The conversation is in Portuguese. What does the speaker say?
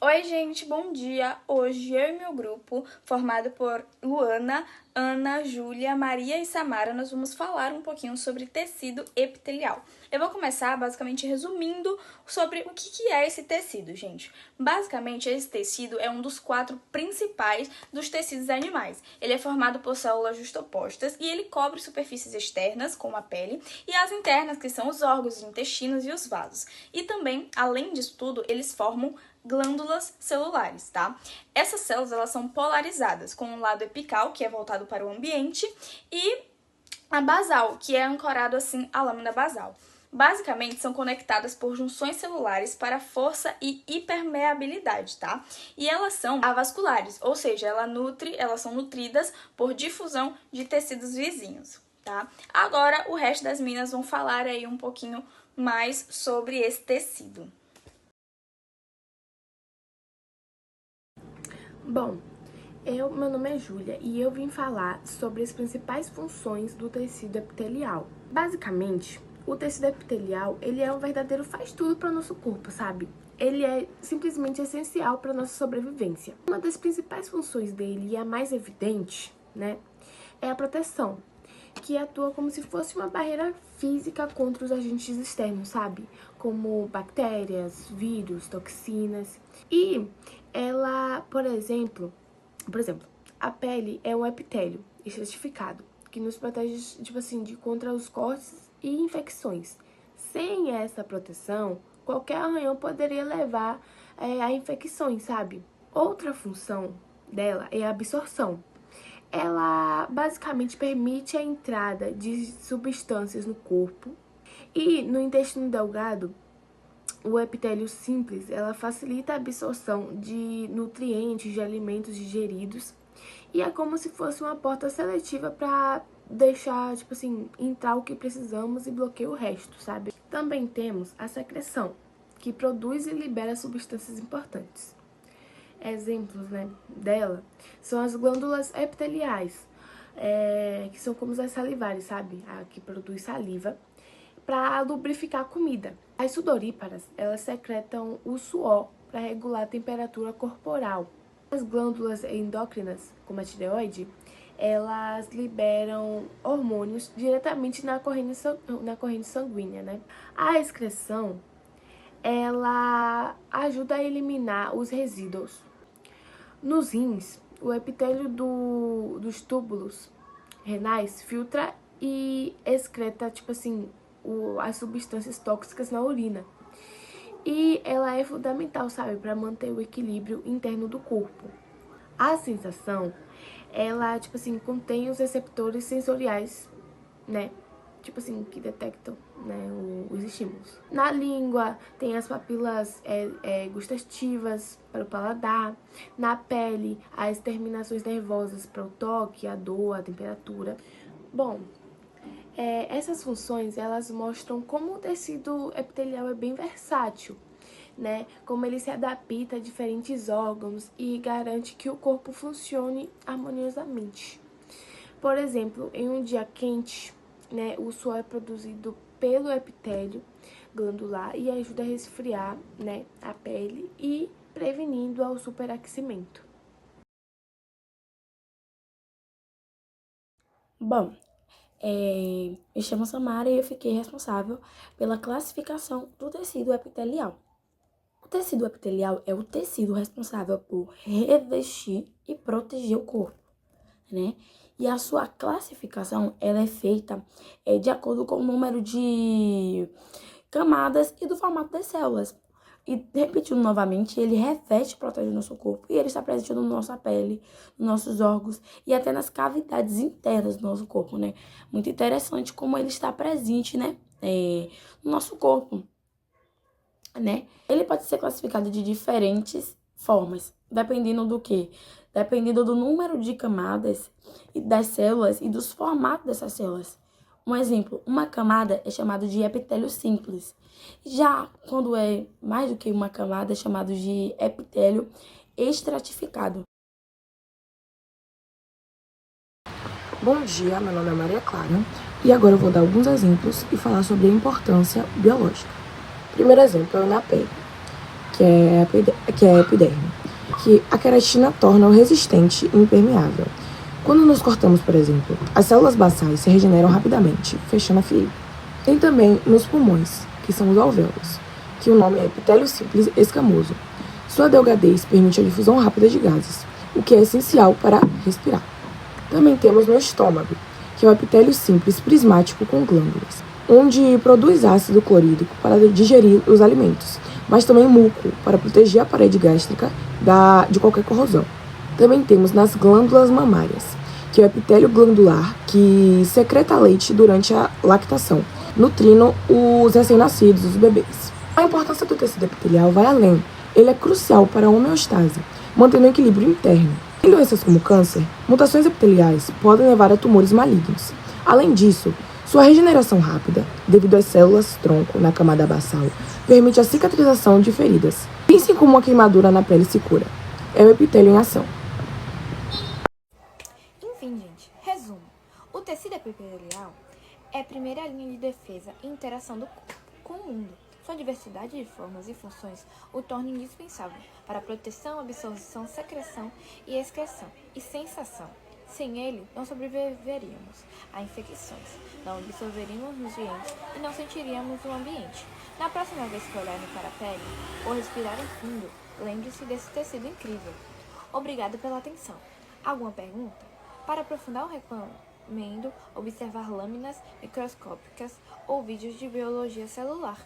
Oi, gente, bom dia! Hoje eu e meu grupo, formado por Luana, Ana, Júlia, Maria e Samara, nós vamos falar um pouquinho sobre tecido epitelial. Eu vou começar basicamente resumindo sobre o que é esse tecido, gente. Basicamente, esse tecido é um dos 4 principais dos tecidos animais. Ele é formado por células justapostas e ele cobre superfícies externas, como a pele, e as internas, que são os órgãos, os intestinos e os vasos. E também, além disso tudo, eles formam glândulas celulares, tá? Essas células, elas são polarizadas, com um lado epical, que é voltado para o ambiente, e a basal, que é ancorado assim à lâmina basal. Basicamente, são conectadas por junções celulares para força e hipermeabilidade, tá? E elas são avasculares, ou seja, elas são nutridas por difusão de tecidos vizinhos, tá? Agora, o resto das meninas vão falar aí um pouquinho mais sobre esse tecido. Bom, meu nome é Júlia e eu vim falar sobre as principais funções do tecido epitelial. Basicamente, o tecido epitelial, ele é um verdadeiro faz-tudo para o nosso corpo, sabe? Ele é simplesmente essencial para a nossa sobrevivência. Uma das principais funções dele, e a mais evidente, né, é a proteção, que atua como se fosse uma barreira física contra os agentes externos, sabe? Como bactérias, vírus, toxinas. E ela, por exemplo, a pele é um epitélio estratificado que nos protege, tipo assim, contra os cortes e infecções. Sem essa proteção, qualquer arranhão poderia levar a infecções, sabe? Outra função dela é a absorção. Ela basicamente permite a entrada de substâncias no corpo e no intestino delgado. O epitélio simples, ela facilita a absorção de nutrientes de alimentos digeridos e é como se fosse uma porta seletiva para deixar, tipo assim, entrar o que precisamos e bloqueia o resto, sabe? Também temos a secreção, que produz e libera substâncias importantes. Exemplos, né, dela são as glândulas epiteliais, que são como as salivares, sabe? A que produz saliva para lubrificar a comida. As sudoríparas, elas secretam o suor para regular a temperatura corporal. As glândulas endócrinas, como a tireoide, elas liberam hormônios diretamente na corrente sanguínea, né? A excreção, ela ajuda a eliminar os resíduos. Nos rins, o epitélio dos túbulos renais filtra e excreta, tipo assim, as substâncias tóxicas na urina. E ela é fundamental, sabe, para manter o equilíbrio interno do corpo. A sensação, ela, tipo assim, contém os receptores sensoriais, né? Tipo assim, que detectam, né, os estímulos. Na língua, tem as papilas gustativas para o paladar. Na pele, as terminações nervosas para o toque, a dor, a temperatura. Bom, essas funções, elas mostram como o tecido epitelial é bem versátil, né? Como ele se adapta a diferentes órgãos e garante que o corpo funcione harmoniosamente. Por exemplo, em um dia quente, né, o suor é produzido pelo epitélio glandular e ajuda a resfriar, né, a pele e prevenindo o superaquecimento. Bom, me chamo Samara e eu fiquei responsável pela classificação do tecido epitelial. O tecido epitelial é o tecido responsável por revestir e proteger o corpo, né? E a sua classificação, ela é feita de acordo com o número de camadas e do formato das células. E repetindo novamente, ele reveste e protege o nosso corpo e ele está presente na nossa pele, nos nossos órgãos e até nas cavidades internas do nosso corpo, né? Muito interessante como ele está presente, né? No nosso corpo, né? Ele pode ser classificado de diferentes formas, dependendo do quê? Dependendo do número de camadas e das células e dos formatos dessas células. Um exemplo, uma camada é chamado de epitélio simples. Já quando é mais do que uma camada, é chamado de epitélio estratificado. Bom dia, meu nome é Maria Clara e agora eu vou dar alguns exemplos e falar sobre a importância biológica. Primeiro exemplo é na pele, que é a epiderme, que a queratina torna-o resistente e impermeável. Quando nos cortamos, por exemplo, as células basais se regeneram rapidamente, fechando a ferida. Tem também nos pulmões, que são os alvéolos, que o nome é epitélio simples escamoso. Sua delgadez permite a difusão rápida de gases, o que é essencial para respirar. Também temos no estômago, que é o epitélio simples prismático com glândulas, onde produz ácido clorídrico para digerir os alimentos, mas também muco para proteger a parede gástrica de qualquer corrosão. Também temos nas glândulas mamárias, que é o epitélio glandular, que secreta leite durante a lactação, nutrindo os recém-nascidos, os bebês. A importância do tecido epitelial vai além. Ele é crucial para a homeostase, mantendo o equilíbrio interno. Em doenças como câncer, mutações epiteliais podem levar a tumores malignos. Além disso, sua regeneração rápida, devido às células-tronco na camada basal, permite a cicatrização de feridas. Pense como uma queimadura na pele se cura. É o epitélio em ação. Enfim, gente, resumo. O tecido epitelial é a primeira linha de defesa e interação do corpo com o mundo. Sua diversidade de formas e funções o torna indispensável para a proteção, absorção, secreção e excreção e sensação. Sem ele, não sobreviveríamos a infecções, não absorveríamos nutrientes e não sentiríamos o ambiente. Na próxima vez que olharem para a pele ou respirarem fundo, lembre-se desse tecido incrível. Obrigado pela atenção. Alguma pergunta? Para aprofundar, eu recomendo observar lâminas microscópicas ou vídeos de biologia celular.